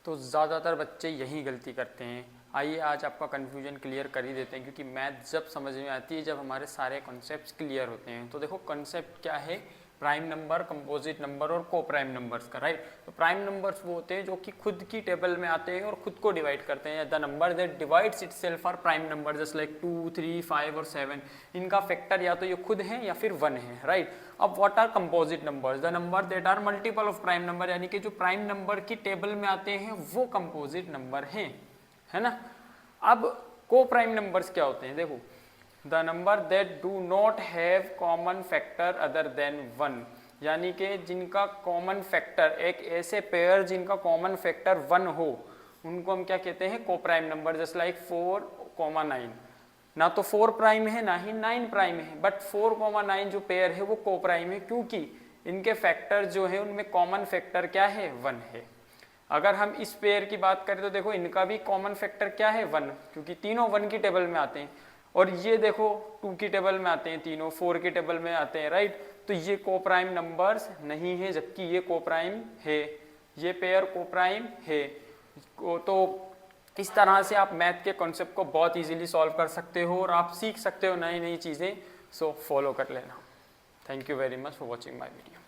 तो ज़्यादातर बच्चे यही गलती करते हैं। आइए आज आपका कन्फ्यूजन क्लियर कर ही देते हैं, क्योंकि मैथ जब समझ में आती है जब हमारे सारे कॉन्सेप्ट्स क्लियर होते हैं। तो देखो कॉन्सेप्ट क्या है, प्राइम नंबर, कंपोजिट नंबर और को प्राइम नंबर्स का, राइट। तो प्राइम नंबर्स वो होते हैं जो कि खुद की टेबल में आते हैं और खुद को डिवाइड करते हैं। The number that divides itself are prime number, just like 2, 3, 5 और 7। इनका फैक्टर या तो ये खुद है या फिर 1 है, राइट। अब what are composite numbers, the number that are multiple of prime number, यानी कि जो प्राइम नंबर की टेबल में आते हैं वो कंपोजिट नंबर हैं, है ना। अब को प्राइम नंबर्स क्या होते हैं, देखो the number that do not have common factor other than 1, यानी कि जिनका कॉमन फैक्टर, एक ऐसे पेयर जिनका कॉमन फैक्टर 1 हो, उनको हम क्या कहते हैं, को प्राइम नंबर। जस्ट लाइक 4,9, ना तो 4 प्राइम है ना ही 9 प्राइम है, बट 4,9 जो पेयर है वो को प्राइम है, क्योंकि इनके फैक्टर जो है उनमें कॉमन फैक्टर क्या है, 1 है। अगर हम इस पेयर की बात करें तो देखो इनका भी कॉमन फैक्टर क्या है, 1, क्योंकि तीनों 1 की टेबल में आते हैं। और ये देखो 2 की टेबल में आते हैं, तीनों 4 की टेबल में आते हैं, राइट। तो ये को प्राइम नंबर्स नहीं है, जबकि ये को प्राइम है, ये पेयर को प्राइम है। तो इस तरह से आप मैथ के कॉन्सेप्ट को बहुत इजीली सॉल्व कर सकते हो और आप सीख सकते हो नई नई चीज़ें। सो फॉलो कर लेना। Thank you very much for watching my video.